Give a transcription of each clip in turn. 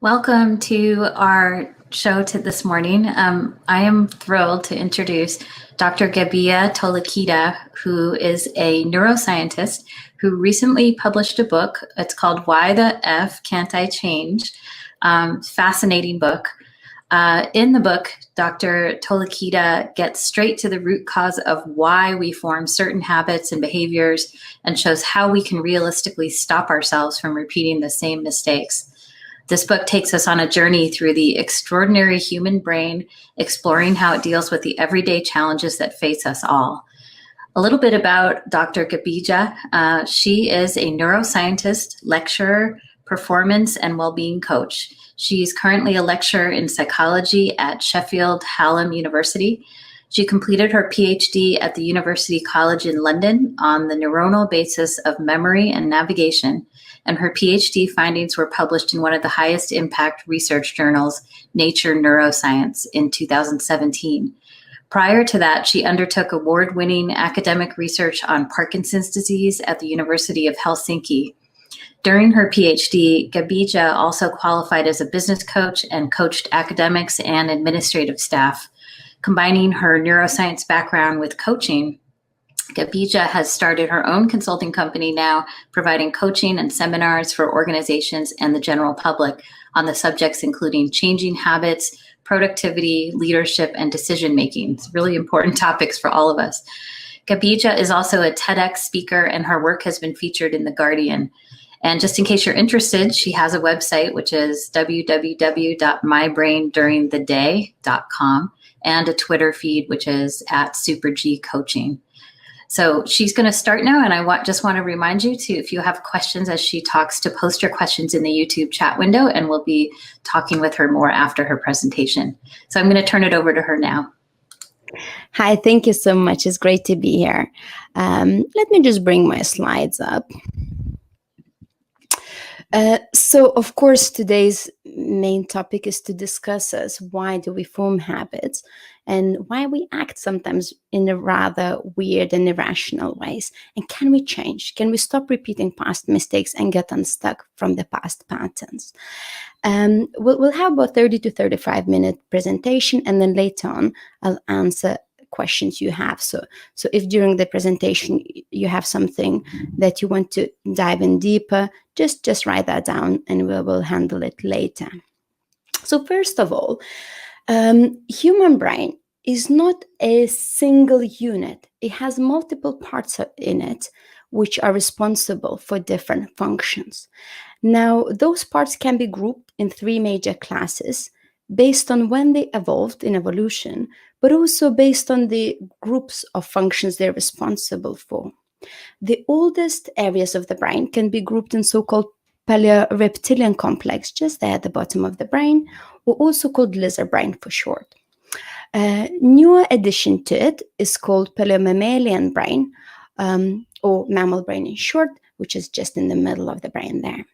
Welcome to our show this morning. I am thrilled to introduce Dr. Gabija Toleikyte, who is a neuroscientist who recently published a book. It's called Why the F Can't I Change? Fascinating book. In the book, Dr. Toleikyte gets straight to the root cause of why we form certain habits and behaviors and shows how we can realistically stop ourselves from repeating the same mistakes. This book takes us on a journey through the extraordinary human brain, exploring how it deals with the everyday challenges that face us all. A little bit about Dr. Gabija. She is a neuroscientist, lecturer, performance and wellbeing coach. She's currently a lecturer in psychology at Sheffield Hallam University. She completed her PhD at the University College in London on the neuronal basis of memory and navigation, and her PhD findings were published in one of the highest impact research journals, Nature Neuroscience, in 2017. Prior to that, she undertook award-winning academic research on Parkinson's disease at the University of Helsinki. During her PhD, Gabija also qualified as a business coach and coached academics and administrative staff. Combining her neuroscience background with coaching, Gabija has started her own consulting company now, providing coaching and seminars for organizations and the general public on the subjects including changing habits, productivity, leadership, and decision-making. It's really important topics for all of us. Gabija is also a TEDx speaker, and her work has been featured in The Guardian. And just in case you're interested, she has a website, which is www.mybrainduringtheday.com, and a Twitter feed, which is @SuperGCoaching. So she's going to start now, and I just want to remind you to, if you have questions as she talks, to post your questions in the YouTube chat window, and we'll be talking with her more after her presentation. So I'm going to turn it over to her now. Hi, thank you so much. It's great to be here. Let me just bring my slides up. So, of course, today's main topic is to discuss why do we form habits and why we act sometimes in a rather weird and irrational ways. And can we change? Can we stop repeating past mistakes and get unstuck from the past patterns? We'll have about 30 to 35 minute presentation, and then later on, I'll answer questions you have. So if during the presentation you have something that you want to dive in deeper, just write that down and we will handle it later. So first of all, human brain is not a single unit. It has multiple parts in it which are responsible for different functions. Now, those parts can be grouped in three major classes based on when they evolved in evolution, but also based on the groups of functions they're responsible for. The oldest areas of the brain can be grouped in so-called paleo-reptilian complex, just there at the bottom of the brain, or also called lizard brain for short. Newer addition to it is called paleo-mammalian brain, or mammal brain in short, which is just in the middle of the brain there.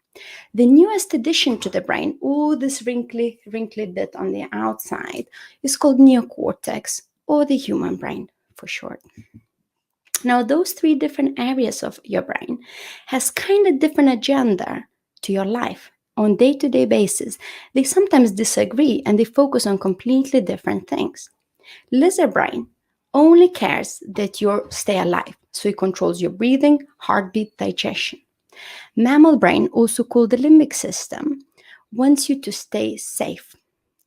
The newest addition to the brain, this wrinkly bit on the outside, is called neocortex, or the human brain for short. Now, those three different areas of your brain has kind of different agenda to your life on day-to-day basis. They sometimes disagree and they focus on completely different things. Lizard brain only cares that you stay alive, so it controls your breathing, heartbeat, digestion. Mammal brain, also called the limbic system, wants you to stay safe.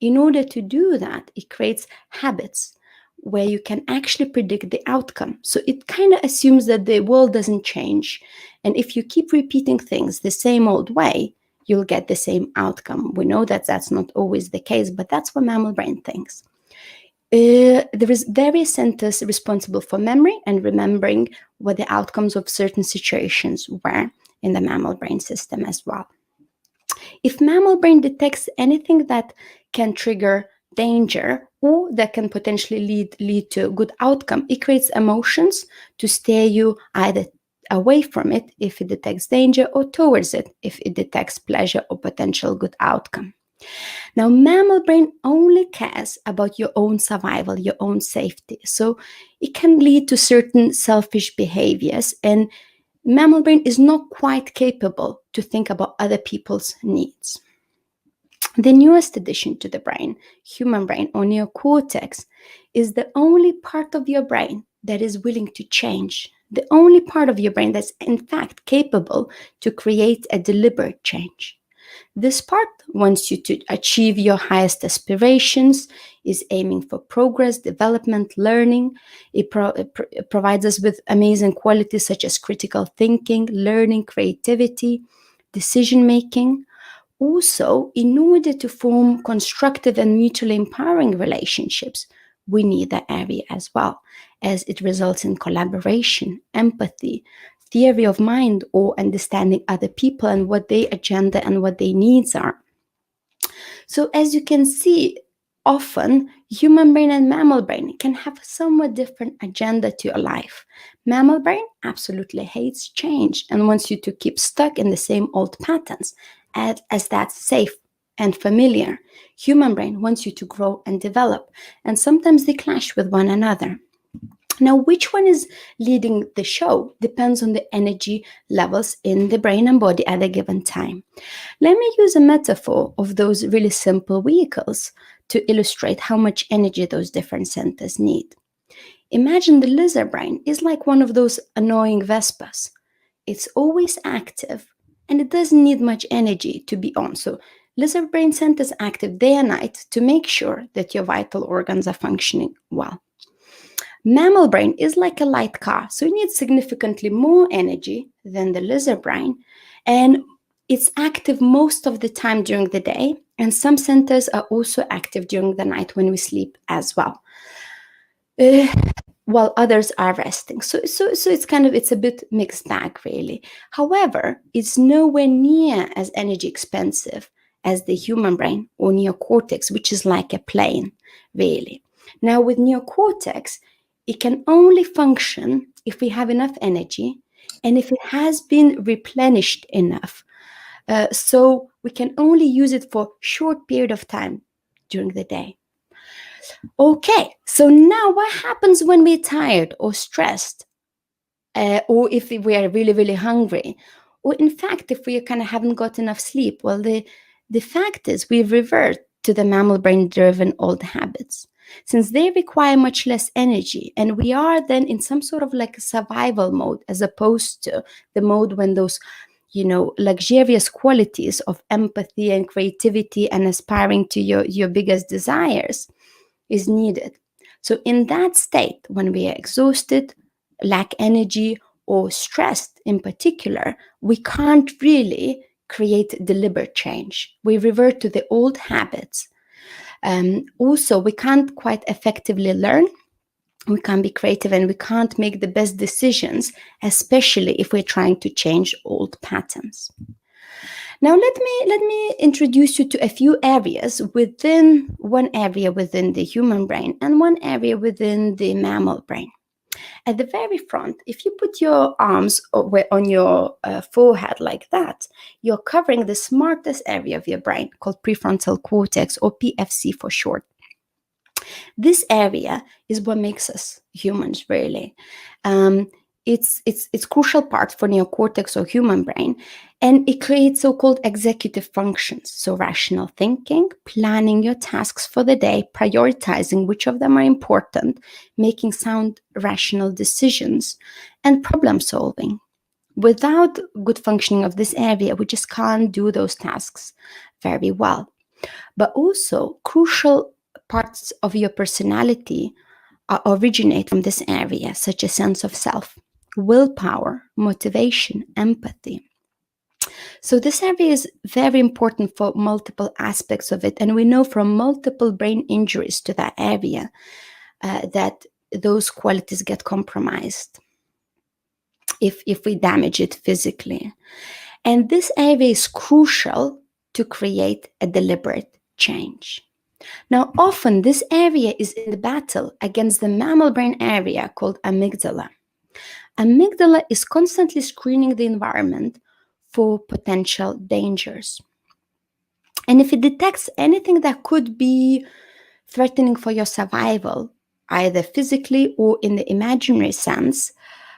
In order to do that, it creates habits where you can actually predict the outcome. So it kind of assumes that the world doesn't change. And if you keep repeating things the same old way, you'll get the same outcome. We know that that's not always the case, but that's what mammal brain thinks. There is various centers responsible for memory and remembering what the outcomes of certain situations were in the mammal brain system as well. If mammal brain detects anything that can trigger danger or that can potentially lead to a good outcome, it creates emotions to steer you either away from it if it detects danger or towards it if it detects pleasure or potential good outcome. Now, mammal brain only cares about your own survival, your own safety. So it can lead to certain selfish behaviors, and mammal brain is not quite capable to think about other people's needs. The newest addition to the brain, human brain or neocortex, is the only part of your brain that is willing to change. The only part of your brain that's in fact capable to create a deliberate change. This part wants you to achieve your highest aspirations, is aiming for progress, development, learning. It provides us with amazing qualities such as critical thinking, learning, creativity, decision making. Also, in order to form constructive and mutually empowering relationships, we need that area as well, as it results in collaboration, empathy, theory of mind, or understanding other people and what their agenda and what their needs are. So as you can see, often human brain and mammal brain can have a somewhat different agenda to your life. Mammal brain absolutely hates change and wants you to keep stuck in the same old patterns, as that's safe and familiar. Human brain wants you to grow and develop, and sometimes they clash with one another. Now, which one is leading the show depends on the energy levels in the brain and body at a given time. Let me use a metaphor of those really simple vehicles to illustrate how much energy those different centers need. Imagine the lizard brain is like one of those annoying Vespas. It's always active and it doesn't need much energy to be on. So lizard brain centers active day and night to make sure that your vital organs are functioning well. Mammal brain is like a light car, so it needs significantly more energy than the lizard brain, and it's active most of the time during the day, and some centers are also active during the night when we sleep as well, while others are resting. So it's a bit mixed bag, really. However, it's nowhere near as energy expensive as the human brain or neocortex, which is like a plane, really. Now, with neocortex, it can only function if we have enough energy and if it has been replenished enough. So we can only use it for a short period of time during the day. Okay, so now what happens when we're tired or stressed? Or if we are really, really hungry? Or in fact, if we kind of haven't got enough sleep? Well, the fact is we revert to the mammal brain-driven old habits, since they require much less energy, and we are then in some sort of like a survival mode, as opposed to the mode when those, luxurious qualities of empathy and creativity and aspiring to your biggest desires is needed. So in that state, when we are exhausted, lack energy, or stressed in particular, we can't really create deliberate change. We revert to the old habits. Also, we can't quite effectively learn, we can't be creative, and we can't make the best decisions, especially if we're trying to change old patterns. Now, let me introduce you to a few areas within the human brain and one area within the mammal brain. At the very front, if you put your arms on your forehead like that, you're covering the smartest area of your brain called prefrontal cortex, or PFC for short. This area is what makes us humans, really. It's crucial part for neocortex or human brain, and it creates so-called executive functions. So rational thinking, planning your tasks for the day, prioritizing which of them are important, making sound rational decisions, and problem solving. Without good functioning of this area, we just can't do those tasks very well. But also, crucial parts of your personality originate from this area, such as sense of self, willpower, motivation, empathy. So this area is very important for multiple aspects of it, and we know from multiple brain injuries to that area that those qualities get compromised if we damage it physically. And this area is crucial to create a deliberate change. Now, often this area is in the battle against the mammal brain area called amygdala. Amygdala is constantly screening the environment for potential dangers. And if it detects anything that could be threatening for your survival, either physically or in the imaginary sense,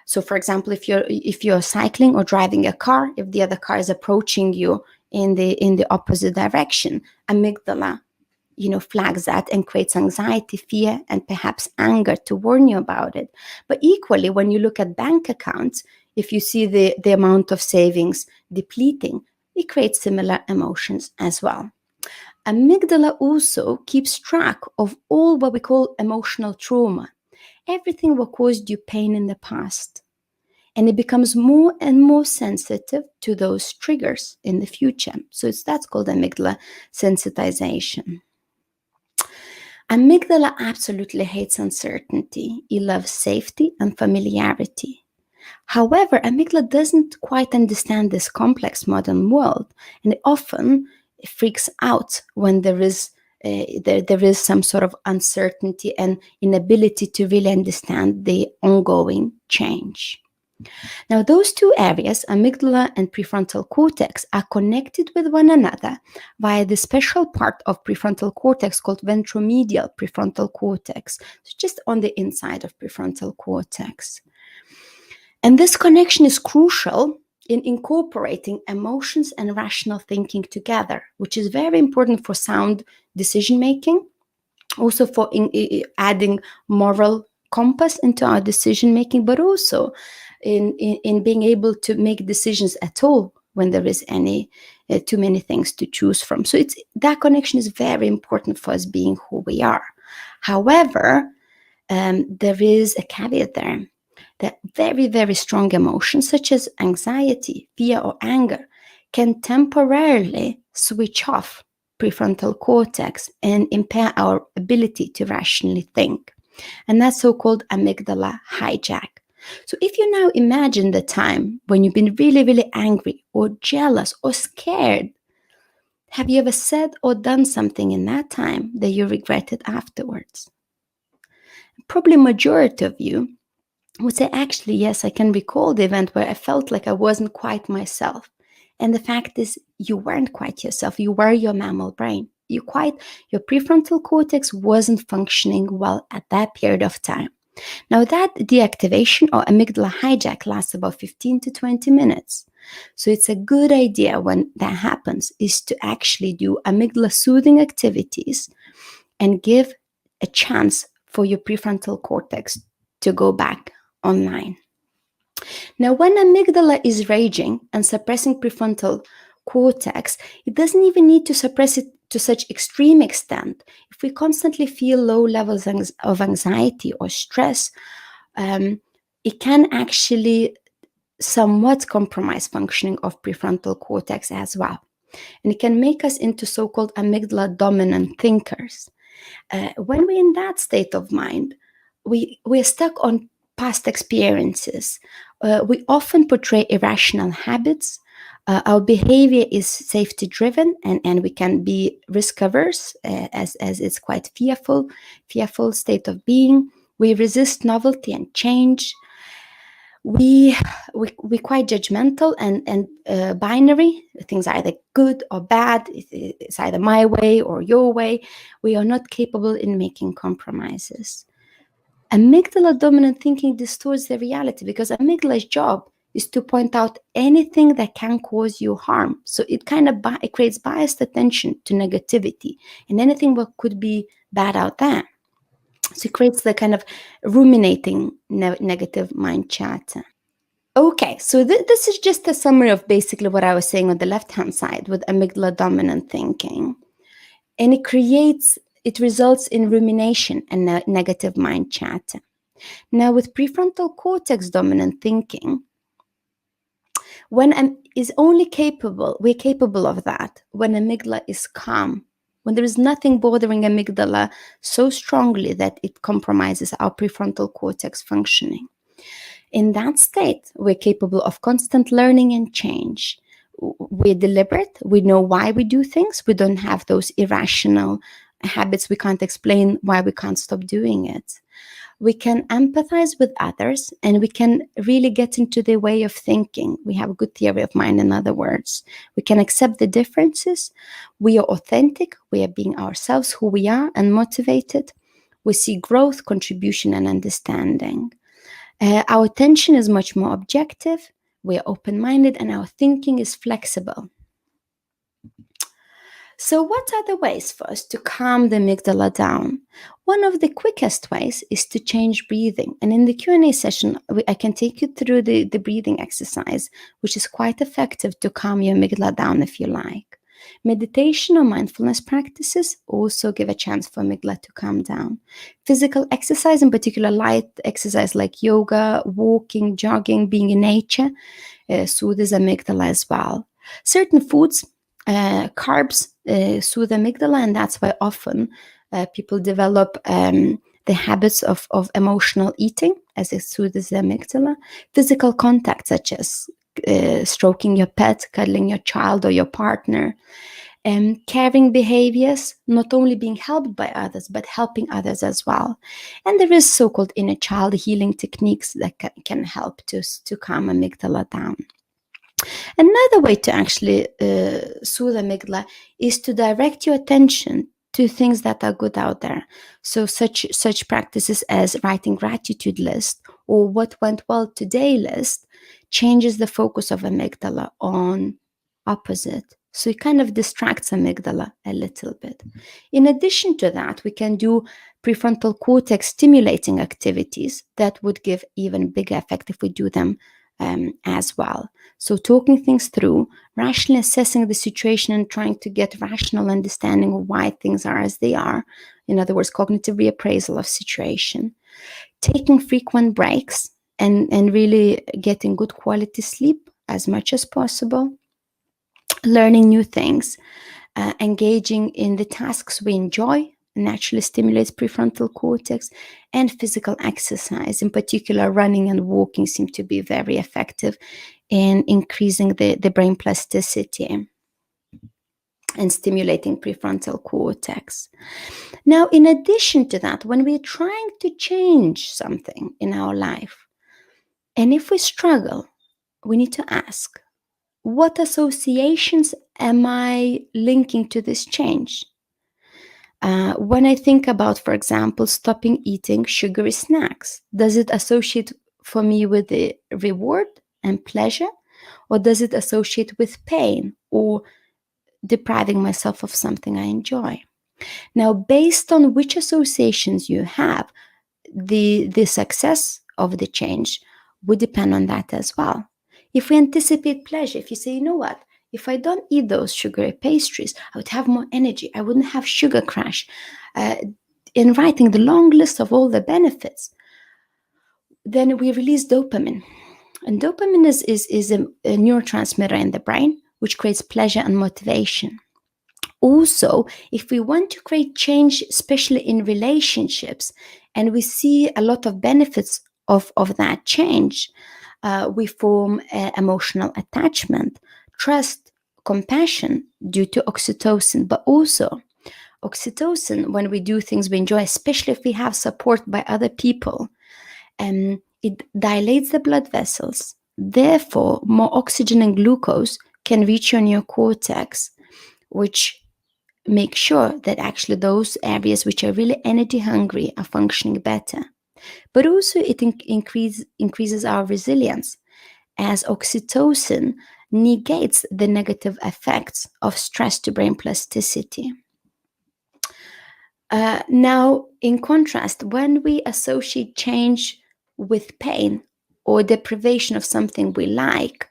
so for example, if you're cycling or driving a car, if the other car is approaching you in the opposite direction. Amygdala, flags that and creates anxiety, fear, and perhaps anger to warn you about it. But equally, when you look at bank accounts, if you see the amount of savings depleting, it creates similar emotions as well. Amygdala also keeps track of all what we call emotional trauma, everything what caused you pain in the past. And it becomes more and more sensitive to those triggers in the future. So that's called amygdala sensitization. Amygdala absolutely hates uncertainty. It loves safety and familiarity. However, amygdala doesn't quite understand this complex modern world, and it often freaks out when there is some sort of uncertainty and inability to really understand the ongoing change. Now, those two areas, amygdala and prefrontal cortex, are connected with one another via the special part of prefrontal cortex called ventromedial prefrontal cortex, so just on the inside of prefrontal cortex. And this connection is crucial in incorporating emotions and rational thinking together, which is very important for sound decision making, also for adding moral compass into our decision making, but also in being able to make decisions at all when there is too many things to choose from. So that connection is very important for us being who we are. However, there is a caveat there, that very, very strong emotions such as anxiety, fear, or anger can temporarily switch off prefrontal cortex and impair our ability to rationally think. And that's so-called amygdala hijack. So if you now imagine the time when you've been really, really angry or jealous or scared, have you ever said or done something in that time that you regretted afterwards? Probably majority of you would say, actually, yes, I can recall the event where I felt like I wasn't quite myself. And the fact is, you weren't quite yourself. You were your mammal brain. Your prefrontal cortex wasn't functioning well at that period of time. Now, that deactivation or amygdala hijack lasts about 15 to 20 minutes. So it's a good idea when that happens is to actually do amygdala soothing activities and give a chance for your prefrontal cortex to go back online. Now, when amygdala is raging and suppressing prefrontal cortex, it doesn't even need to suppress it to such extreme extent. If we constantly feel low levels of anxiety or stress, it can actually somewhat compromise functioning of prefrontal cortex as well. And it can make us into so-called amygdala dominant thinkers. When we're in that state of mind, we're stuck on past experiences. We often portray irrational habits. Our behavior is safety driven, and we can be risk averse as it's quite fearful state of being. We resist novelty and change. We're quite judgmental and binary. Things are either good or bad. It's either my way or your way. We are not capable in making compromises. Amygdala dominant thinking distorts the reality because amygdala's job is to point out anything that can cause you harm. So it it creates biased attention to negativity and anything what could be bad out there. So it creates the kind of ruminating negative mind chatter. Okay, so this is just a summary of basically what I was saying on the left-hand side with amygdala dominant thinking. And it results in rumination and negative mind chatter. Now, with prefrontal cortex dominant thinking, we're capable of that when amygdala is calm, when there is nothing bothering amygdala so strongly that it compromises our prefrontal cortex functioning. In that state, we're capable of constant learning and change. We're deliberate. We know why we do things. We don't have those irrational habits. We can't explain why we can't stop doing it. We can empathize with others, and we can really get into their way of thinking. We have a good theory of mind, in other words. We can accept the differences. We are authentic. We are being ourselves, who we are, and motivated. We see growth, contribution, and understanding. Our attention is much more objective. We are open-minded, and our thinking is flexible. So what are the ways for us to calm the amygdala down? One of the quickest ways is to change breathing. And in the Q&A session, I can take you through the breathing exercise, which is quite effective to calm your amygdala down if you like. Meditation or mindfulness practices also give a chance for amygdala to calm down. Physical exercise, in particular light exercise like yoga, walking, jogging, being in nature, soothes amygdala as well. Certain foods, carbs, soothe amygdala, and that's why often people develop the habits of emotional eating, as it soothes the amygdala. Physical contact, such as stroking your pet, cuddling your child or your partner. Caring behaviors, not only being helped by others, but helping others as well. And there is so-called inner child healing techniques that can help to calm amygdala down. Another way to actually soothe amygdala is to direct your attention to things that are good out there. So such practices as writing gratitude list or what went well today list changes the focus of amygdala on opposite. So it kind of distracts amygdala a little bit. In addition to that, we can do prefrontal cortex stimulating activities that would give even bigger effect if we do them as well. So talking things through, rationally assessing the situation and trying to get rational understanding of why things are as they are. In other words, cognitive reappraisal of situation. Taking frequent breaks and really getting good quality sleep as much as possible. Learning new things, engaging in the tasks we enjoy, naturally stimulates prefrontal cortex, and physical exercise, in particular running and walking, seem to be very effective in increasing the brain plasticity and stimulating prefrontal cortex. Now, in addition to that, when we're trying to change something in our life, and if we struggle, we need to ask, what associations am I linking to this change? When I think about, for example, stopping eating sugary snacks, does it associate for me with the reward and pleasure, or does it associate with pain or depriving myself of something I enjoy? Now, based on which associations you have, the success of the change would depend on that as well. If we anticipate pleasure, if you say, you know what, if I don't eat those sugary pastries, I would have more energy. I wouldn't have sugar crash. In writing the long list of all the benefits, then we release dopamine. And dopamine is a neurotransmitter in the brain, which creates pleasure and motivation. Also, if we want to create change, especially in relationships, and we see a lot of benefits of that change, we form emotional attachment, trust, compassion due to oxytocin. But also, oxytocin, when we do things we enjoy, especially if we have support by other people, it dilates the blood vessels. Therefore, more oxygen and glucose can reach your neocortex, which make sure that actually those areas which are really energy hungry are functioning better. But also it increases our resilience, as oxytocin negates the negative effects of stress to brain plasticity. Now, in contrast, when we associate change with pain or deprivation of something we like,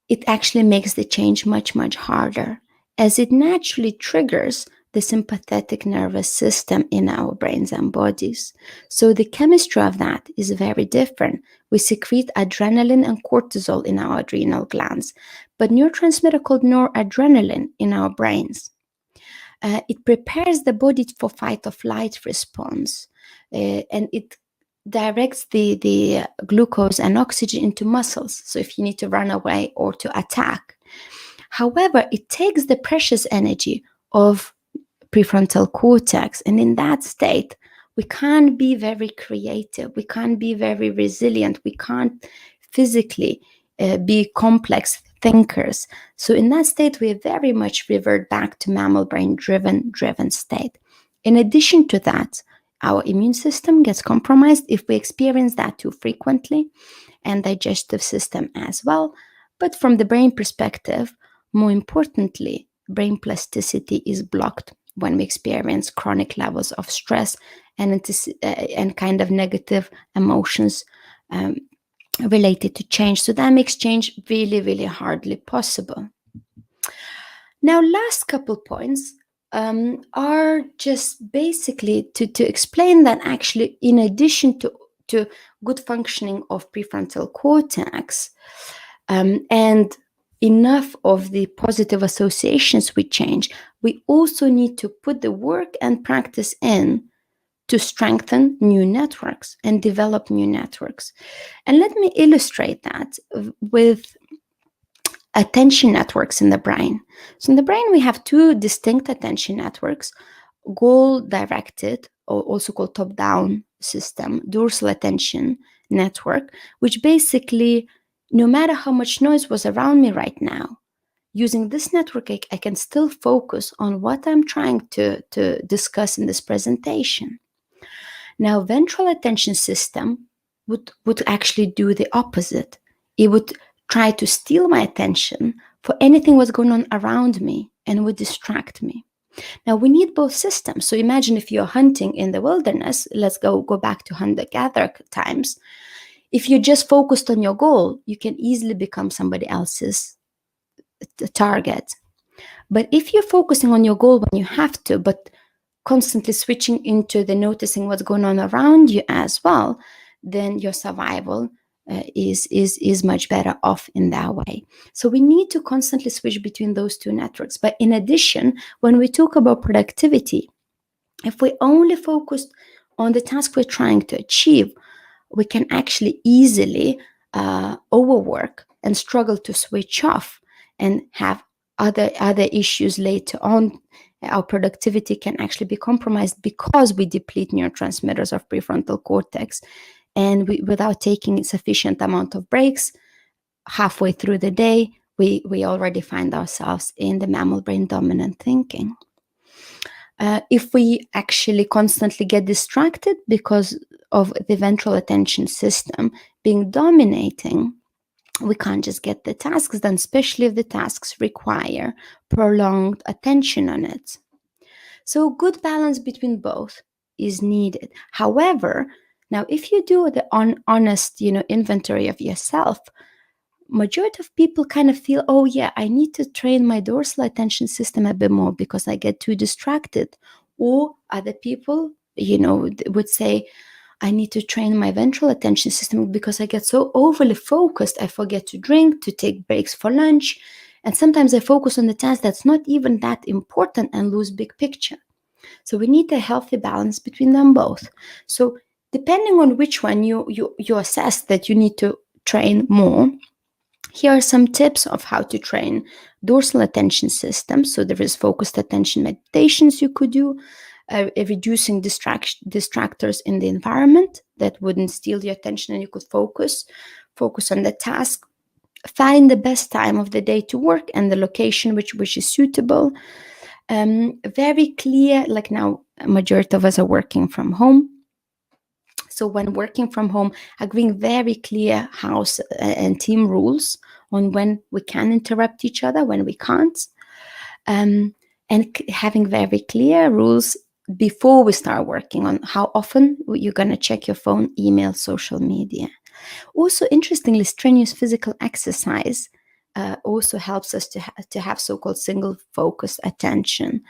it actually makes the change much, much harder, as it naturally triggers the sympathetic nervous system in our brains and bodies. So the chemistry of that is very different. We secrete adrenaline and cortisol in our adrenal glands, but neurotransmitter called noradrenaline in our brains. It prepares the body for fight or flight response, and it directs the glucose and oxygen into muscles. So if you need to run away or to attack. However, it takes the precious energy of prefrontal cortex, and in that state, we can't be very creative. We can't be very resilient. We can't physically be complex thinkers. So in that state, we very much revert back to mammal brain driven state. In addition to that, our immune system gets compromised if we experience that too frequently, and digestive system as well. But from the brain perspective, more importantly, brain plasticity is blocked when we experience chronic levels of stress and kind of negative emotions related to change. So that makes change really, really hardly possible. Now, last couple points are just basically to explain that actually, in addition to good functioning of prefrontal cortex and enough of the positive associations with change, we also need to put the work and practice in to strengthen new networks and develop new networks. And let me illustrate that with attention networks in the brain. So in the brain, we have two distinct attention networks: goal-directed, or also called top-down system, dorsal attention network, which basically, no matter how much noise was around me right now, using this network, I can still focus on what I'm trying to discuss in this presentation. Now, ventral attention system would actually do the opposite. It would try to steal my attention for anything what's going on around me and would distract me. Now, we need both systems. So imagine if you're hunting in the wilderness, let's go back to hunter-gatherer times. If you're just focused on your goal, you can easily become somebody else's target. But if you're focusing on your goal when you have to, but constantly switching into the noticing what's going on around you as well, then your survival is much better off in that way. So we need to constantly switch between those two networks. But in addition, when we talk about productivity, if we only focus on the task we're trying to achieve, we can actually easily overwork and struggle to switch off and have other issues later on. Our productivity can actually be compromised because we deplete neurotransmitters of prefrontal cortex, and without taking sufficient amount of breaks, halfway through the day, we already find ourselves in the mammal brain dominant thinking. If we actually constantly get distracted because of the ventral attention system being dominating, we can't just get the tasks done, especially if the tasks require prolonged attention on it. So good balance between both is needed. However, now if you do the honest, inventory of yourself, majority of people kind of feel, oh yeah, I need to train my dorsal attention system a bit more because I get too distracted. Or other people, would say, I need to train my ventral attention system because I get so overly focused, I forget to drink, to take breaks for lunch. And sometimes I focus on the task that's not even that important and lose big picture. So we need a healthy balance between them both. So depending on which one you assess that you need to train more, here are some tips of how to train dorsal attention system. So there is focused attention meditations you could do, reducing distractors in the environment that wouldn't steal your attention, and you could focus on the task. Find the best time of the day to work and the location which is suitable. Very clear, like now, a majority of us are working from home. So when working from home, agreeing very clear house and team rules on when we can interrupt each other, when we can't. And having very clear rules before we start working on how often you're going to check your phone, email, social media. Also, interestingly, strenuous physical exercise also helps us to have so-called single focused attention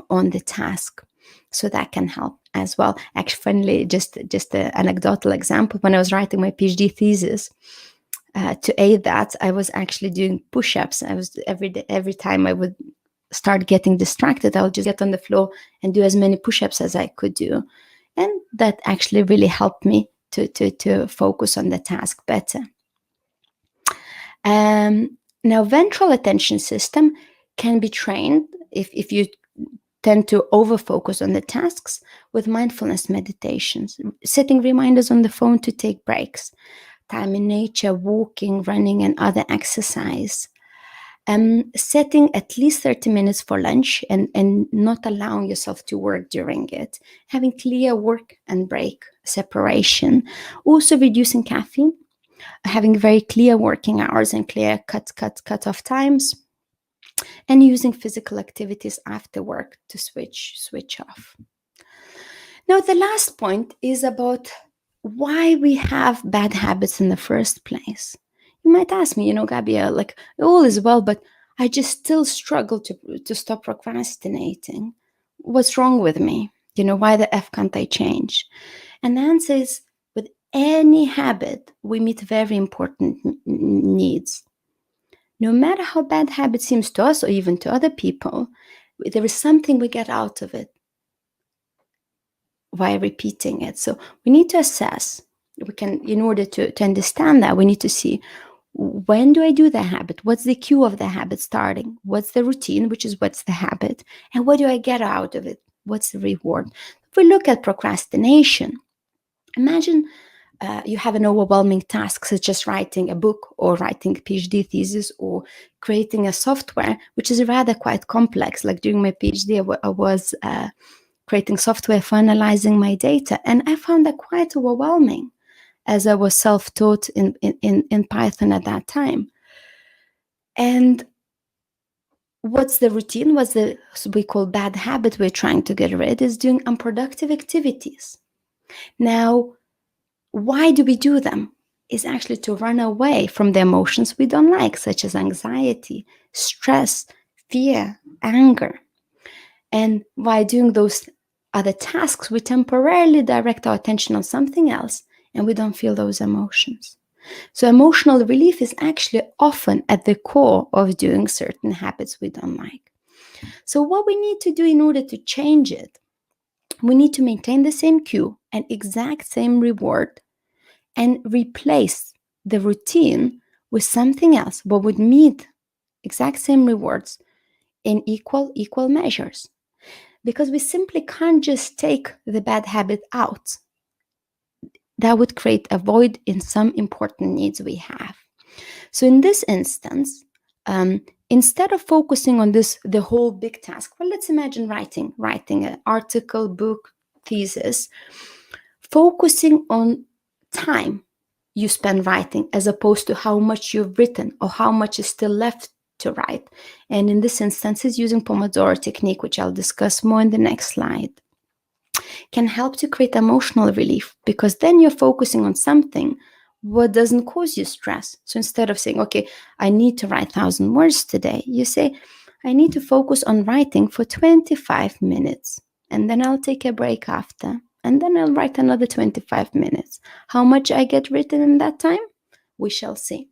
on the task. So that can help as well. Actually, funnily, just an anecdotal example, when I was writing my PhD thesis, to aid that, I was actually doing push-ups. I was every time I would start getting distracted, I would just get on the floor and do as many push-ups as I could do. And that actually really helped me to focus on the task better. Now, ventral attention system can be trained if you tend to over-focus on the tasks with mindfulness meditations, setting reminders on the phone to take breaks, time in nature, walking, running, and other exercise. Setting at least 30 minutes for lunch and not allowing yourself to work during it. Having clear work and break separation. Also reducing caffeine. Having very clear working hours and clear cut-off times. and using physical activities after work to switch off. Now, the last point is about why we have bad habits in the first place. You might ask me, Gabija, like, all is well, but I just still struggle to stop procrastinating. What's wrong with me? Why the F can't I change? And the answer is, with any habit, we meet very important needs. No matter how bad habit seems to us or even to other people, there is something we get out of it by repeating it. So we need to assess. In order to understand that, we need to see, when do I do the habit? What's the cue of the habit starting? What's the routine, which is what's the habit? And what do I get out of it? What's the reward? If we look at procrastination, imagine you have an overwhelming task, such as writing a book or writing a PhD thesis or creating a software, which is rather quite complex. Like during my PhD, I was creating software for analyzing my data, and I found that quite overwhelming, as I was self-taught in Python at that time. And what's the routine? What's the we call bad habit we're trying to get rid is doing unproductive activities. Now, why do we do them? Is actually to run away from the emotions we don't like, such as anxiety, stress, fear, anger. And by doing those other tasks, we temporarily direct our attention on something else, and we don't feel those emotions. So emotional relief is actually often at the core of doing certain habits we don't like. So what we need to do in order to change it, we need to maintain the same cue and exact same reward, and replace the routine with something else what would meet exact same rewards in equal measures. Because we simply can't just take the bad habit out. That would create a void in some important needs we have. So in this instance, instead of focusing on the whole big task, well, let's imagine writing an article, book, thesis, focusing on time you spend writing as opposed to how much you've written or how much is still left to write. And in this instance, is using Pomodoro technique, which I'll discuss more in the next slide, can help to create emotional relief, because then you're focusing on something what doesn't cause you stress. So instead of saying, okay, I need to write 1,000 words today, you say, I need to focus on writing for 25 minutes, and then I'll take a break after, and then I'll write another 25 minutes. How much I get written in that time? We shall see.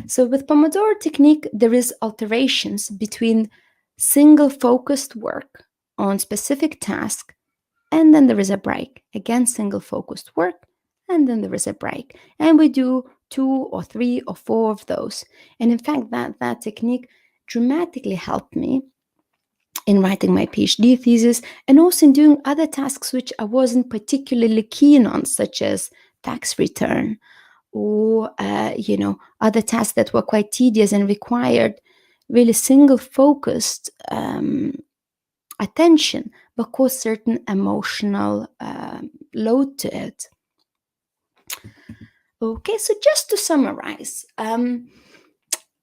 So with Pomodoro technique, there is alterations between single focused work on specific task, and then there is a break. Again, single focused work, and then there is a break. And we do 2 or 3 or 4 of those. And in fact, that technique dramatically helped me in writing my PhD thesis, and also in doing other tasks which I wasn't particularly keen on, such as tax return, or other tasks that were quite tedious and required really single focused attention, but caused certain emotional load to it. Okay, so just to summarize,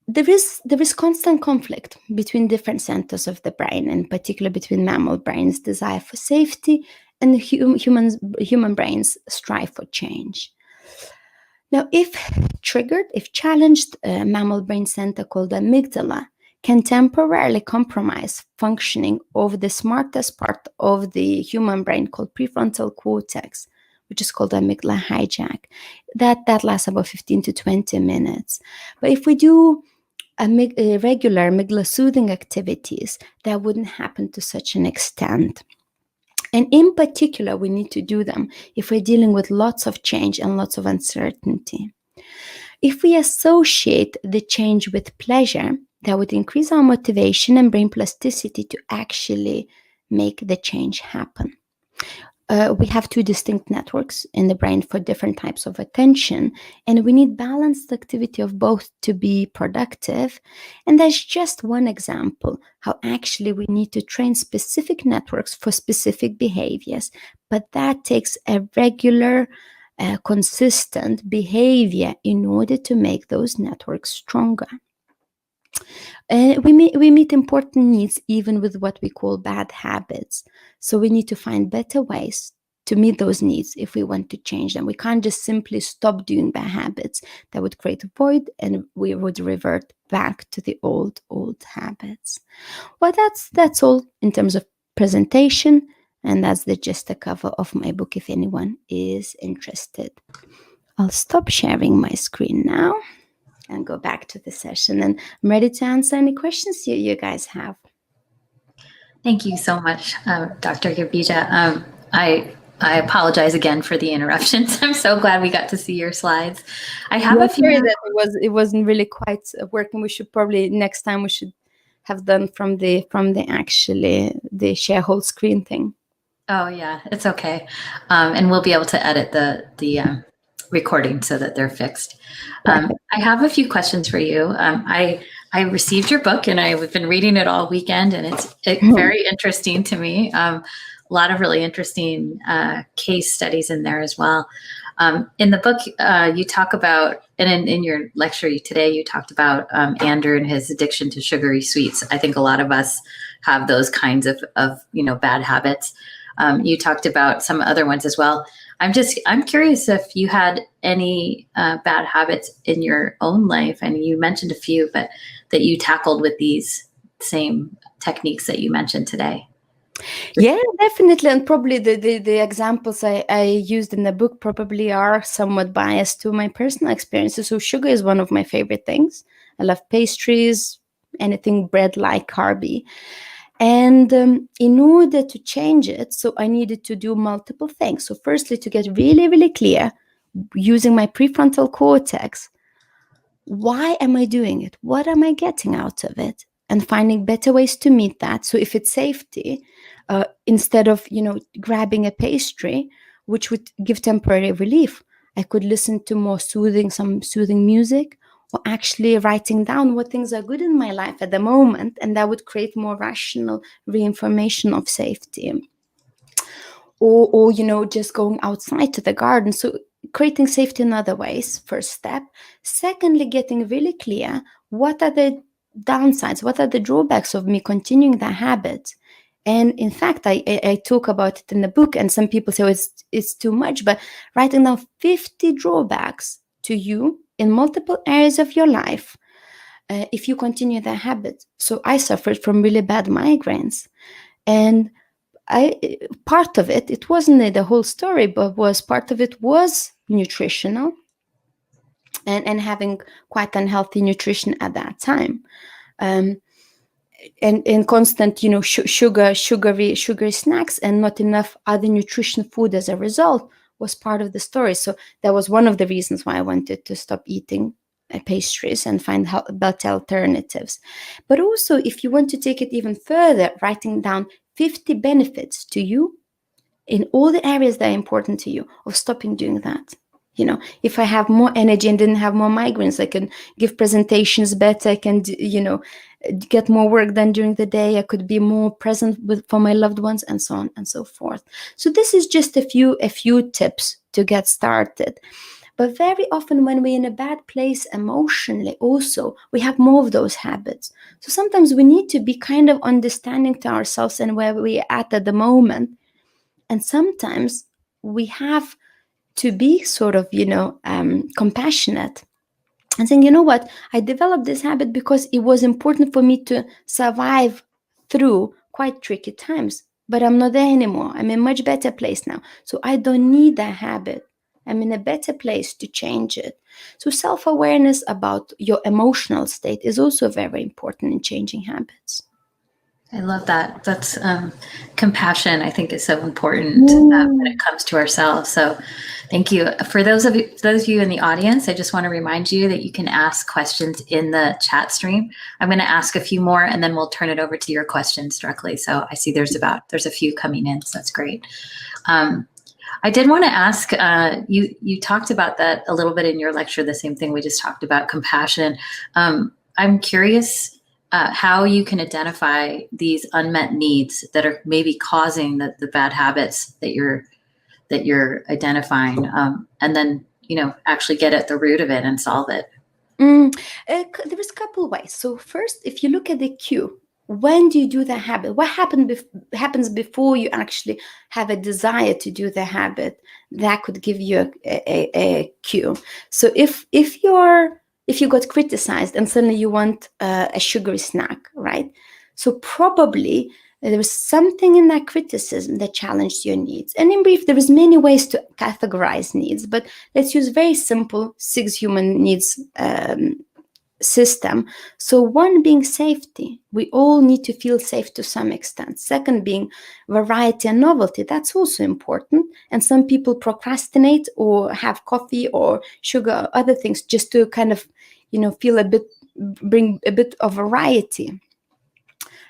there is constant conflict between different centers of the brain, in particular between mammal brains' desire for safety and human brains' strive for change. Now, if challenged, a mammal brain center called amygdala can temporarily compromise functioning of the smartest part of the human brain called prefrontal cortex, which is called amygdala hijack. That lasts about 15 to 20 minutes. But if we do regular amygdala soothing activities, that wouldn't happen to such an extent. And in particular, we need to do them if we're dealing with lots of change and lots of uncertainty. If we associate the change with pleasure, that would increase our motivation and brain plasticity to actually make the change happen. We have 2 distinct networks in the brain for different types of attention, and we need balanced activity of both to be productive. And that's just one example how actually we need to train specific networks for specific behaviors, but that takes a regular, consistent behavior in order to make those networks stronger. And we meet important needs even with what we call bad habits. So we need to find better ways to meet those needs if we want to change them. We can't just simply stop doing bad habits. That would create a void and we would revert back to the old habits. Well, that's all in terms of presentation. And that's just the cover of my book if anyone is interested. I'll stop sharing my screen now and go back to the session. And I'm ready to answer any questions you guys have. Thank you so much, Dr. Gabija. I apologize again for the interruptions. I'm so glad we got to see your slides. I have a few. That it wasn't really quite working. We should probably next time we should have done from the actually the share whole screen thing. Oh yeah, it's okay, and we'll be able to edit the recording so that they're fixed. I have a few questions for you. I received your book and I've been reading it all weekend, and it's very interesting to me. A lot of really interesting case studies in there as well. In the book, you talk about, and in your lecture today, you talked about Andrew and his addiction to sugary sweets. I think a lot of us have those kinds of bad habits. You talked about some other ones as well. I'm curious if you had any bad habits in your own life, and you mentioned a few, but that you tackled with these same techniques that you mentioned today. Yeah, definitely. And probably the examples I used in the book probably are somewhat biased to my personal experiences. So sugar is one of my favorite things. I love pastries, anything bread-like, carby. And in order to change it, so I needed to do multiple things. So firstly, to get really, really clear, using my prefrontal cortex, why am I doing it? What am I getting out of it? And finding better ways to meet that. So if it's safety, instead of grabbing a pastry, which would give temporary relief, I could listen to some soothing music, or actually writing down what things are good in my life at the moment, and that would create more rational reinformation of safety. Or just going outside to the garden. So creating safety in other ways, first step. Secondly, getting really clear, what are the downsides, what are the drawbacks of me continuing that habit? And in fact, I talk about it in the book, and some people say, it's too much, but writing down 50 drawbacks to you in multiple areas of your life if you continue that habit. So I suffered from really bad migraines, and part of it wasn't the whole story, but part of it was nutritional, and having quite unhealthy nutrition at that time. And constant, sugary snacks and not enough other nutrition food as a result was part of the story. So that was one of the reasons why I wanted to stop eating pastries and find better alternatives. But also, if you want to take it even further, writing down 50 benefits to you in all the areas that are important to you of stopping doing that. If I have more energy and didn't have more migraines, I can give presentations better, I can get more work done during the day, I could be more present for my loved ones, and so on and so forth. So this is just a few tips to get started. But very often when we're in a bad place emotionally also, we have more of those habits. So sometimes we need to be kind of understanding to ourselves and where we're at the moment. And sometimes we have to be sort of, compassionate and saying, you know what, I developed this habit because it was important for me to survive through quite tricky times, but I'm not there anymore. I'm in a much better place now. So I don't need that habit. I'm in a better place to change it. So self-awareness about your emotional state is also very important in changing habits. I love that. That's compassion, I think, is so important when it comes to ourselves. So thank you. For those of you in the audience, I just want to remind you that you can ask questions in the chat stream. I'm going to ask a few more, and then we'll turn it over to your questions directly. So I see there's a few coming in, so that's great. I did want to ask, you talked about that a little bit in your lecture, the same thing we just talked about, compassion. I'm curious how you can identify these unmet needs that are maybe causing the bad habits that you're identifying, and then actually get at the root of it and solve it. There is a couple ways. So first, if you look at the cue, when do you do the habit? What happens before you actually have a desire to do the habit? That could give you a cue. So if you got criticized and suddenly you want a sugary snack, right? So probably there was something in that criticism that challenged your needs. And in brief, there is many ways to categorize needs, but let's use very simple 6 human needs system. So one being safety. We all need to feel safe to some extent. Second being variety and novelty. That's also important. And some people procrastinate or have coffee or sugar or other things just to kind of, feel bring a bit of variety.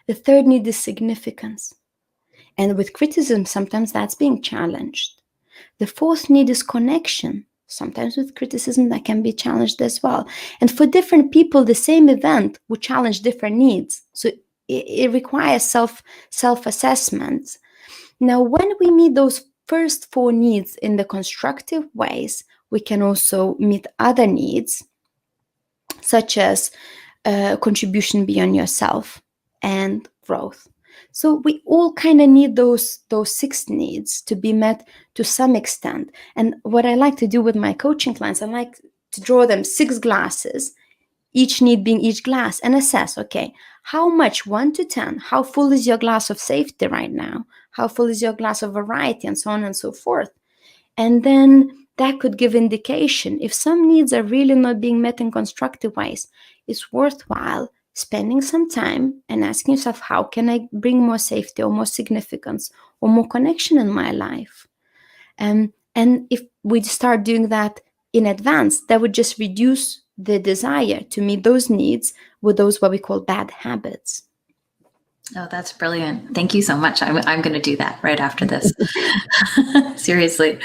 The third need is significance. And with criticism, sometimes that's being challenged. The fourth need is connection. Sometimes with criticism, that can be challenged as well. And for different people, the same event would challenge different needs. So it requires self-assessment. Now, when we meet those first 4 needs in the constructive ways, we can also meet other needs, such as contribution beyond yourself and growth. So we all kind of need those 6 needs to be met to some extent. And what I like to do with my coaching clients, I like to draw them 6 glasses, each need being each glass, and assess, okay, how much, 1 to 10, how full is your glass of safety right now? How full is your glass of variety, and so on and so forth. And then that could give indication. If some needs are really not being met in constructive ways, it's worthwhile spending some time and asking yourself, how can I bring more safety or more significance or more connection in my life? And if we start doing that in advance, that would just reduce the desire to meet those needs with those what we call bad habits. Oh, that's brilliant. Thank you so much. I'm going to do that right after this. Seriously.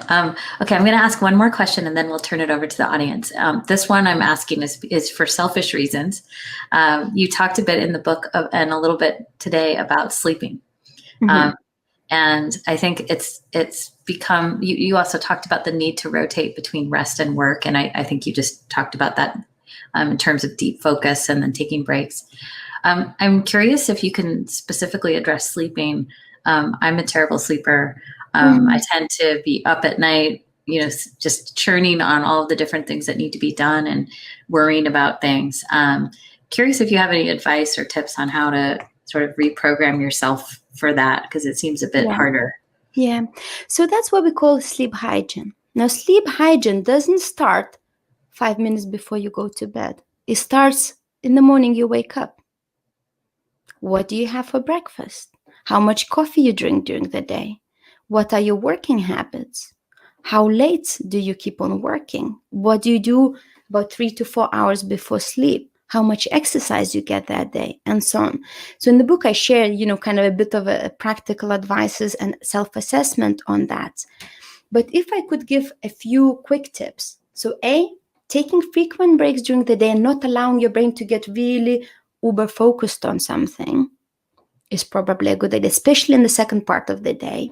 Okay, I'm going to ask one more question and then we'll turn it over to the audience. This one I'm asking is for selfish reasons. You talked a bit in the book and a little bit today about sleeping. Mm-hmm. And I think it's become, you also talked about the need to rotate between rest and work. And I think you just talked about that in terms of deep focus and then taking breaks. I'm curious if you can specifically address sleeping. I'm a terrible sleeper. I tend to be up at night, just churning on all of the different things that need to be done and worrying about things. Curious if you have any advice or tips on how to sort of reprogram yourself for that, because it seems a bit harder. Yeah. So that's what we call sleep hygiene. Now, sleep hygiene doesn't start 5 minutes before you go to bed. It starts in the morning you wake up. What do you have for breakfast? How much coffee you drink during the day? What are your working habits? How late do you keep on working? What do you do about 3 to 4 hours before sleep? How much exercise you get that day, and so on. So in the book, I share, kind of a bit of a practical advices and self-assessment on that. But if I could give a few quick tips. So taking frequent breaks during the day and not allowing your brain to get really uber focused on something is probably a good idea, especially in the second part of the day.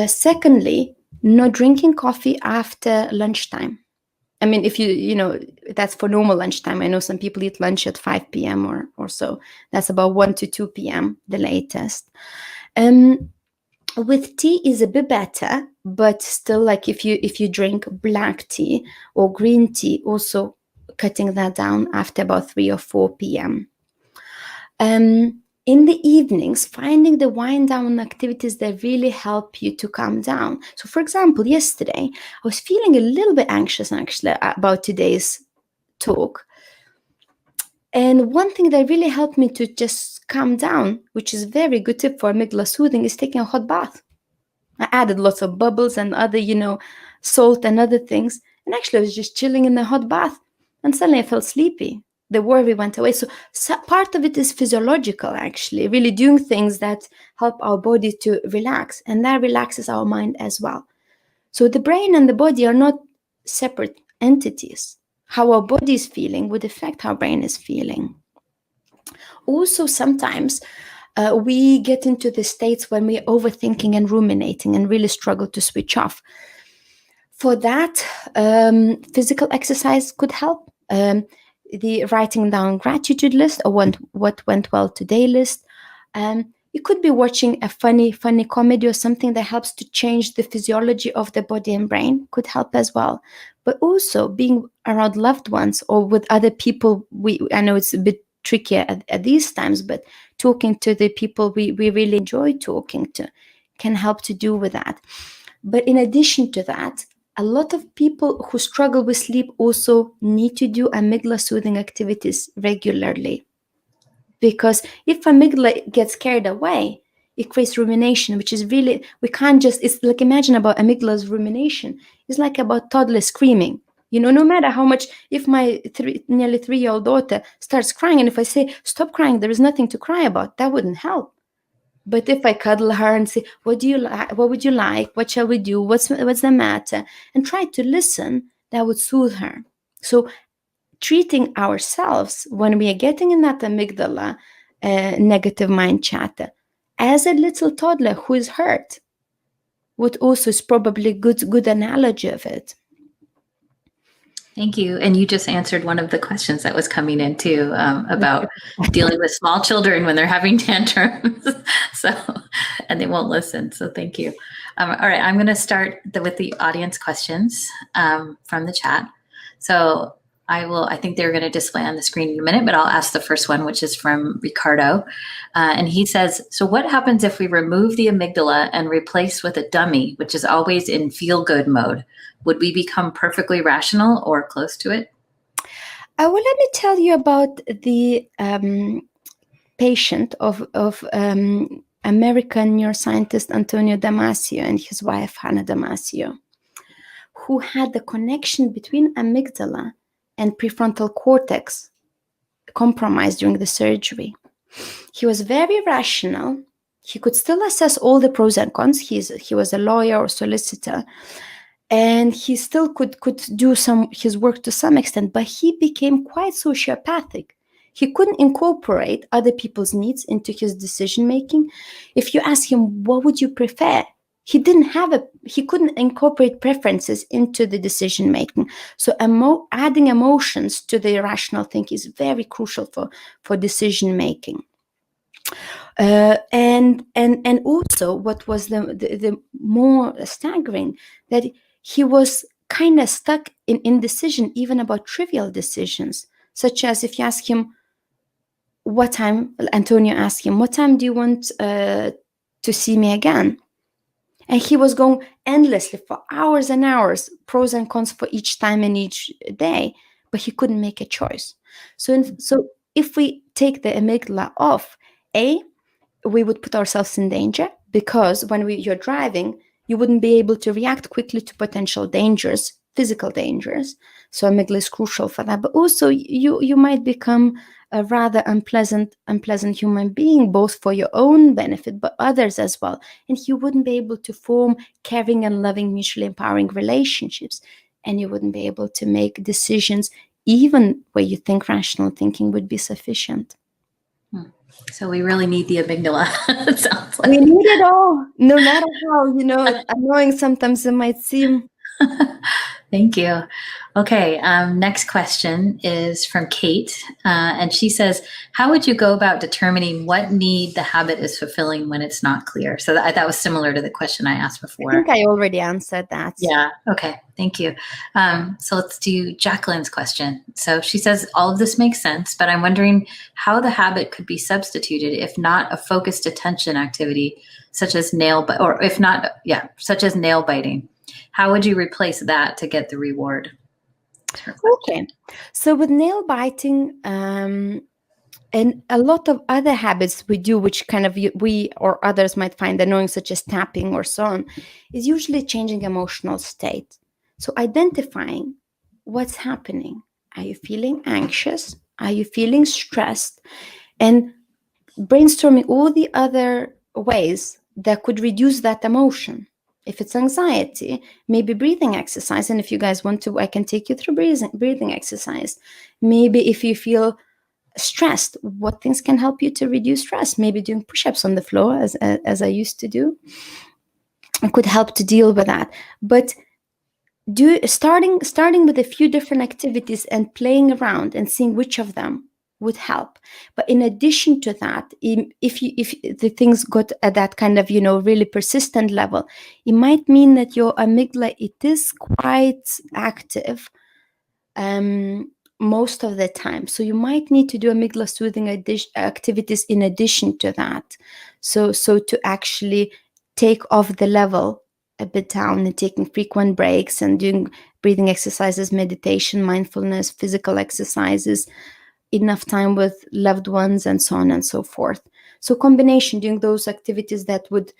Secondly, not drinking coffee after lunchtime. I mean, if that's for normal lunchtime. I know some people eat lunch at 5 p.m. or so. That's about 1 to 2 p.m. the latest. With tea is a bit better, but still, like if you drink black tea or green tea, also cutting that down after about 3 or 4 p.m. In the evenings, finding the wind down activities that really help you to calm down. So, for example, yesterday, I was feeling a little bit anxious actually about today's talk. And one thing that really helped me to just calm down, which is a very good tip for amygdala soothing, is taking a hot bath. I added lots of bubbles and other, salt and other things. And actually, I was just chilling in the hot bath. And suddenly I felt sleepy. The worry went away. So part of it is physiological, actually, really doing things that help our body to relax. And that relaxes our mind as well. So the brain and the body are not separate entities. How our body is feeling would affect how our brain is feeling. Also, sometimes we get into the states when we're overthinking and ruminating and really struggle to switch off. For that, physical exercise could help. the writing down gratitude list, or what went well today list. You could be watching a funny comedy or something that helps to change the physiology of the body and brain, could help as well. But also being around loved ones or with other people. I know it's a bit trickier at these times, but talking to the people we really enjoy talking to can help to do with that. But in addition to that, a lot of people who struggle with sleep also need to do amygdala soothing activities regularly. Because if amygdala gets carried away, it creates rumination, which is really, we can't just, it's like, imagine about amygdala's rumination. It's like about toddler screaming. No matter how much, if my nearly 3-year-old daughter starts crying, and if I say, stop crying, there is nothing to cry about, that wouldn't help. But if I cuddle her and say, what do you like? What would you like? What shall we do? What's the matter? And try to listen, that would soothe her. So treating ourselves when we are getting in that amygdala negative mind chatter as a little toddler who is hurt would also is probably good analogy of it. Thank you. And you just answered one of the questions that was coming in too, about dealing with small children when they're having tantrums. And they won't listen. So thank you. All right, I'm going to start with the audience questions from the chat. So I think they're going to display on the screen in a minute, but I'll ask the first one, which is from Ricardo. And he says, so what happens if we remove the amygdala and replace with a dummy, which is always in feel-good mode? Would we become perfectly rational or close to it? Well, let me tell you about the patient of American neuroscientist Antonio Damasio and his wife Hannah Damasio, who had the connection between amygdala and prefrontal cortex compromised during the surgery. He was very rational. He could still assess all the pros and cons. He was a lawyer or solicitor, and he still could do his work to some extent, but he became quite sociopathic. He couldn't incorporate other people's needs into his decision making. If you ask him, what would you prefer? He couldn't incorporate preferences into the decision making. So adding emotions to the rational thinking is very crucial for decision making. And also, what was the more staggering, that he was kind of stuck in indecision, even about trivial decisions, such as if you ask him what time, Antonio asked him, what time do you want to see me again? And he was going endlessly for hours and hours, pros and cons for each time and each day, but he couldn't make a choice. So if we take the amygdala off, we would put ourselves in danger, because when you're driving, you wouldn't be able to react quickly to potential dangers, physical dangers. So amygdala is crucial for that. But also you might become a rather unpleasant human being, both for your own benefit, but others as well. And you wouldn't be able to form caring and loving, mutually empowering relationships. And you wouldn't be able to make decisions even where you think rational thinking would be sufficient. So we really need the amygdala. It sounds like we need it all, no matter how annoying sometimes it might seem. Thank you. Okay, next question is from Kate, and she says, how would you go about determining what need the habit is fulfilling when it's not clear? So that was similar to the question I asked before. I think I already answered that. Yeah, okay, thank you. So let's do Jacqueline's question. So she says, all of this makes sense, but I'm wondering how the habit could be substituted if not a focused attention activity, such as nail biting. How would you replace that to get the reward? Okay, so with nail biting and a lot of other habits we do, which kind of we or others might find annoying, such as tapping or so on, is usually changing emotional state. So identifying what's happening. Are you feeling anxious? Are you feeling stressed? And brainstorming all the other ways that could reduce that emotion. If it's anxiety, maybe breathing exercise. And if you guys want to, I can take you through breathing exercise. Maybe if you feel stressed, what things can help you to reduce stress? Maybe doing push-ups on the floor, as I used to do. It could help to deal with that. But starting with a few different activities and playing around and seeing which of them would help. But in addition to that, if the things got at that kind of really persistent level, it might mean that your amygdala, it is quite active most of the time. So you might need to do amygdala soothing activities in addition to that. So to actually take off the level a bit down and taking frequent breaks and doing breathing exercises, meditation, mindfulness, physical exercises, enough time with loved ones, and so on and so forth. So combination, doing those activities that would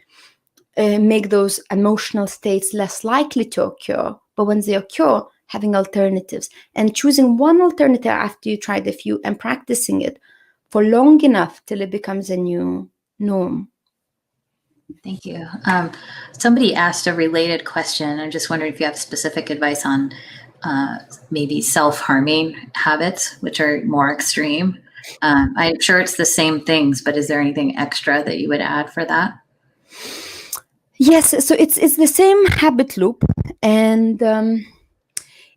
make those emotional states less likely to occur, but when they occur, having alternatives and choosing one alternative after you tried a few and practicing it for long enough till it becomes a new norm. Thank you. Somebody asked a related question. I'm just wondering if you have specific advice on maybe self-harming habits, which are more extreme. I'm sure it's the same things, but is there anything extra that you would add for that? Yes, so it's the same habit loop, and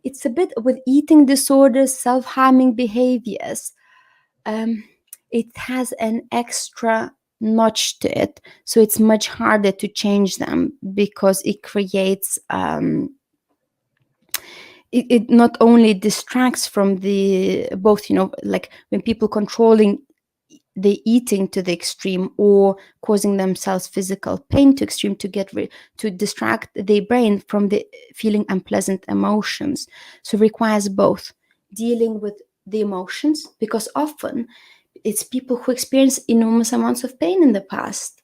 it's a bit with eating disorders, self-harming behaviors. It has an extra notch to it, so it's much harder to change them because it creates it not only distracts from the both, like when people controlling the eating to the extreme or causing themselves physical pain to extreme to distract their brain from the feeling unpleasant emotions. So it requires both dealing with the emotions, because often it's people who experience enormous amounts of pain in the past.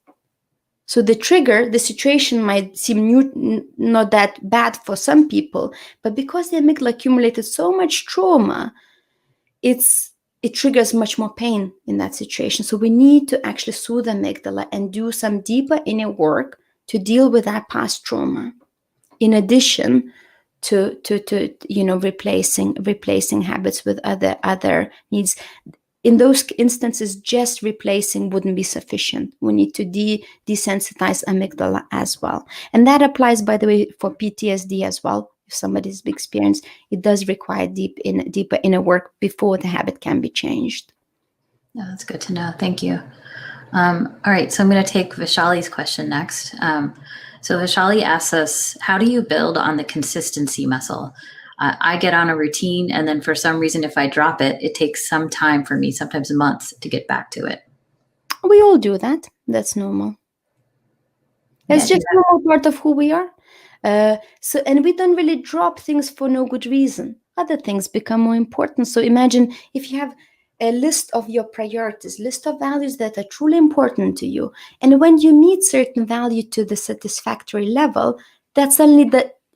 So the trigger, the situation might seem not that bad for some people, but because the amygdala accumulated so much trauma, it triggers much more pain in that situation. So we need to actually soothe the amygdala and do some deeper inner work to deal with that past trauma, in addition to replacing habits with other needs. In those instances, just replacing wouldn't be sufficient. We need to desensitize amygdala as well. And that applies, by the way, for PTSD as well. If somebody's experienced, it does require deeper inner work before the habit can be changed. No, that's good to know. Thank you. All right, so I'm going to take Vishali's question next. So Vishali asks us, how do you build on the consistency muscle? I get on a routine, and then for some reason, if I drop it, it takes some time for me, sometimes months, to get back to it. We all do that. That's normal. It's just a normal part of who we are. And we don't really drop things for no good reason. Other things become more important. So imagine if you have a list of your priorities, list of values that are truly important to you. And when you meet certain value to the satisfactory level, that suddenly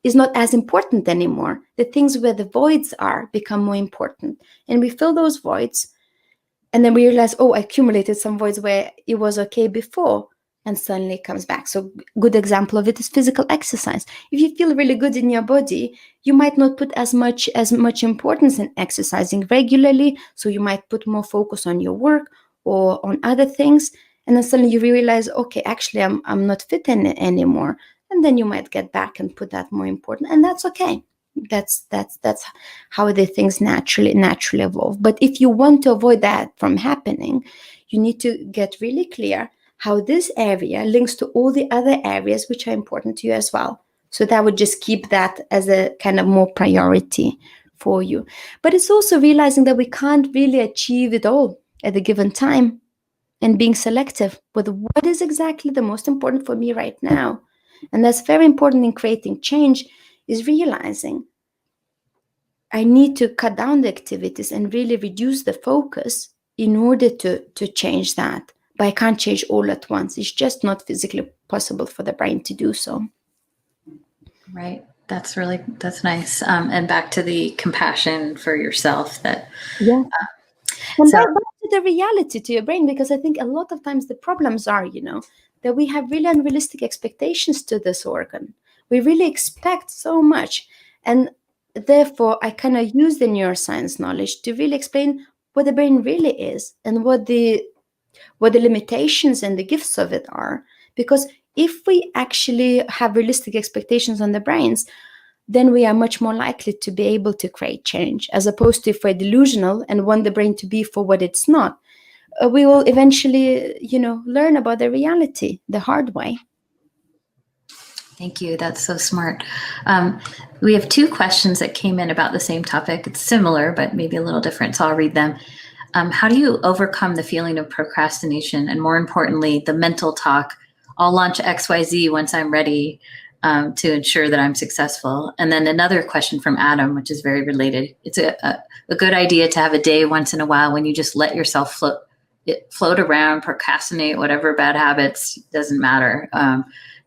is not as important anymore. The things where the voids are become more important. And we fill those voids. And then we realize, I accumulated some voids where it was okay before. And suddenly it comes back. So good example of it is physical exercise. If you feel really good in your body, you might not put as much importance in exercising regularly. So you might put more focus on your work or on other things. And then suddenly you realize, okay, actually I'm not fit anymore. And then you might get back and put that more important. And that's okay. That's how the things naturally evolve. But if you want to avoid that from happening, you need to get really clear how this area links to all the other areas which are important to you as well. So that would just keep that as a kind of more priority for you. But it's also realizing that we can't really achieve it all at a given time, and being selective with what is exactly the most important for me right now. And that's very important in creating change, is realizing I need to cut down the activities and really reduce the focus in order to change that. But I can't change all at once. It's just not physically possible for the brain to do so. Right. That's nice. And back to the compassion for yourself. That yeah. And back to the reality to your brain, because I think a lot of times the problems are, that we have really unrealistic expectations to this organ. We really expect so much. And therefore, I kind of use the neuroscience knowledge to really explain what the brain really is and what the limitations and the gifts of it are. Because if we actually have realistic expectations on the brains, then we are much more likely to be able to create change, as opposed to if we're delusional and want the brain to be for what it's not. We will eventually, learn about the reality the hard way. Thank you. That's so smart. We have 2 questions that came in about the same topic. It's similar, but maybe a little different, so I'll read them. How do you overcome the feeling of procrastination, and more importantly, the mental talk, I'll launch XYZ once I'm ready, to ensure that I'm successful? And then another question from Adam, which is very related. It's a good idea to have a day once in a while when you just let yourself float around, procrastinate, whatever bad habits, doesn't matter.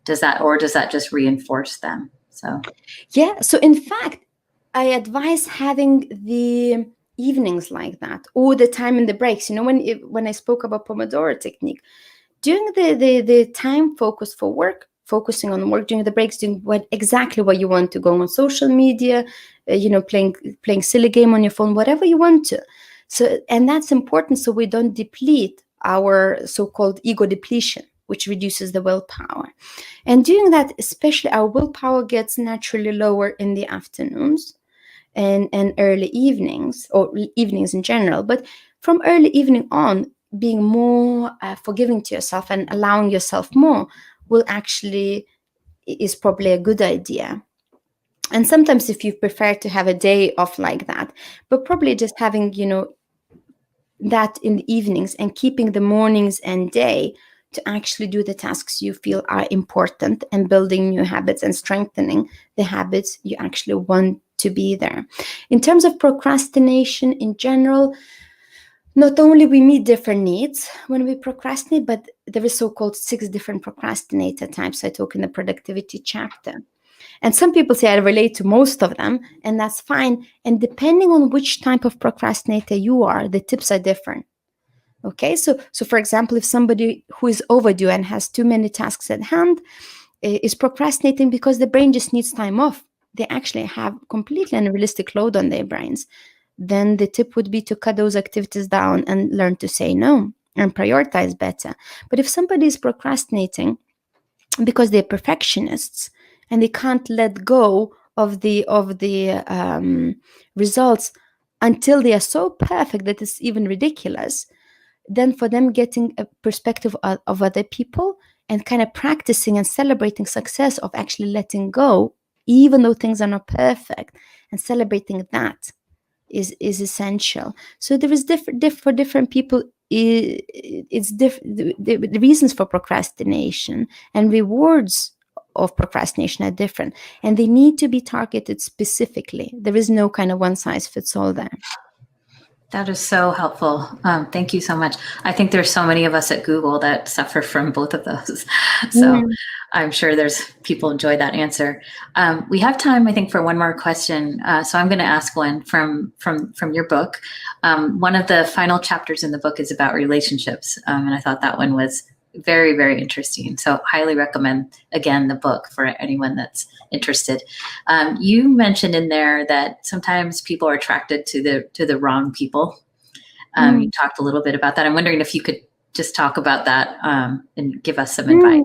Does that just reinforce them? So in fact, I advise having the evenings like that, or the time in the breaks. When I spoke about Pomodoro technique, during the time focus for work, focusing on work, during the breaks, doing exactly what you want to, go on social media, playing silly game on your phone, whatever you want to. So, and that's important, so we don't deplete our so-called ego depletion, which reduces the willpower. And doing that, especially, our willpower gets naturally lower in the afternoons and early evenings, or evenings in general. But from early evening on, being more forgiving to yourself and allowing yourself more is probably a good idea. And sometimes if you prefer to have a day off like that, but probably just having, that in the evenings and keeping the mornings and day to actually do the tasks you feel are important, and building new habits and strengthening the habits you actually want to be there. In terms of procrastination in general, not only we meet different needs when we procrastinate, but there is so-called 6 different procrastinator types. I talk in the productivity chapter. And some people say I relate to most of them, and that's fine. And depending on which type of procrastinator you are, the tips are different. Okay, so for example, if somebody who is overdue and has too many tasks at hand is procrastinating because the brain just needs time off, they actually have completely unrealistic load on their brains, then the tip would be to cut those activities down and learn to say no and prioritize better. But if somebody is procrastinating because they're perfectionists and they can't let go of the results until they are so perfect that it's even ridiculous, then for them, getting a perspective of other people and kind of practicing and celebrating success of actually letting go, even though things are not perfect, and celebrating that is essential. So there is for different people, it's the reasons for procrastination and rewards of procrastination are different, and they need to be targeted specifically. There is no kind of one size fits all there. That is so helpful. Thank you so much. I think there's so many of us at Google that suffer from both of those. So I'm sure there's people enjoy that answer. We have time, I think, for one more question. So I'm going to ask one from your book. One of the final chapters in the book is about relationships. And I thought that one was very, very interesting. So highly recommend, again, the book for anyone that's interested. You mentioned in there that sometimes people are attracted to the wrong people. You talked a little bit about that. I'm wondering if you could just talk about that and give us some advice.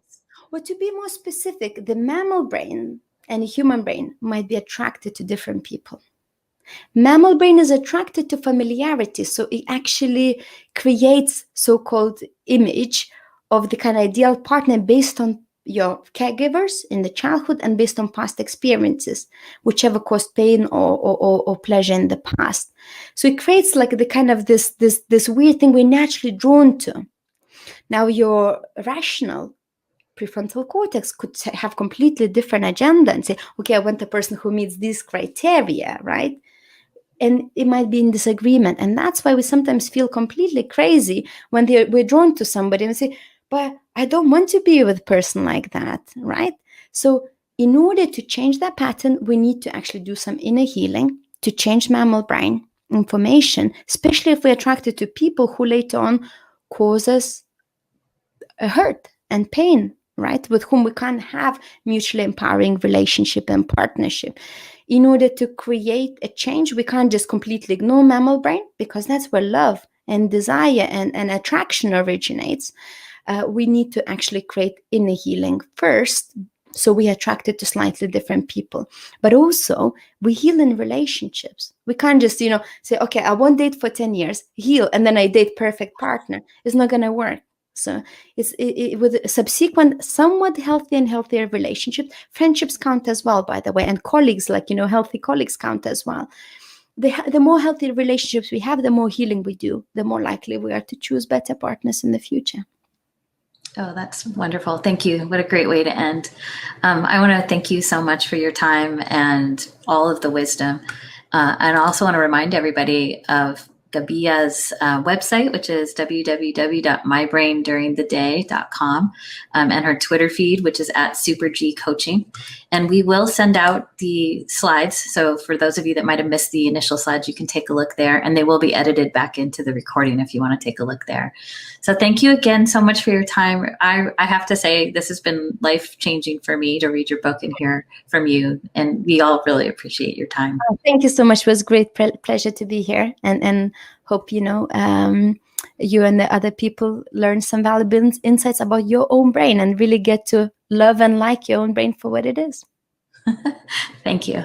Well, to be more specific, the mammal brain and the human brain might be attracted to different people. Mammal brain is attracted to familiarity, so it actually creates so-called image of the kind of ideal partner based on your caregivers in the childhood and based on past experiences, whichever caused pain or pleasure in the past. So it creates like the kind of this weird thing we're naturally drawn to. Now your rational prefrontal cortex could have completely different agenda and say, okay, I want a person who meets these criteria, right? And it might be in disagreement. And that's why we sometimes feel completely crazy when we're drawn to somebody and say, but I don't want to be with a person like that, right? So in order to change that pattern, we need to actually do some inner healing to change mammal brain information, especially if we're attracted to people who later on cause us a hurt and pain, right? With whom we can't have mutually empowering relationship and partnership. In order to create a change, we can't just completely ignore mammal brain, because that's where love and desire and attraction originates. We need to actually create inner healing first So we attracted to slightly different people, but also we heal in relationships. We can't just, say, okay, I won't date for 10 years, heal, and then I date perfect partner. It's not going to work. So it's with a subsequent, somewhat healthy and healthier relationship. Friendships count as well, by the way, and colleagues, like, healthy colleagues count as well. The more healthy relationships we have, the more healing we do, the more likely we are to choose better partners in the future. Oh, that's wonderful. Thank you. What a great way to end. I want to thank you so much for your time and all of the wisdom. And I also want to remind everybody of Gabija's website, which is www.mybrainduringtheday.com, and her Twitter feed, which is @SuperGCoaching. And we will send out the slides. So for those of you that might have missed the initial slides, you can take a look there, and they will be edited back into the recording if you want to take a look there. So thank you again so much for your time. I have to say, this has been life-changing for me to read your book and hear from you, and we all really appreciate your time. Thank you so much. It was a great pleasure to be here, and hope you and the other people learn some valuable insights about your own brain and really get to love and like your own brain for what it is. Thank you.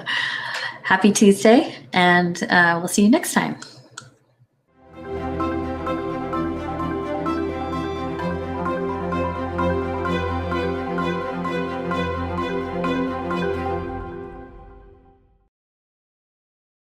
Happy Tuesday, and we'll see you next time.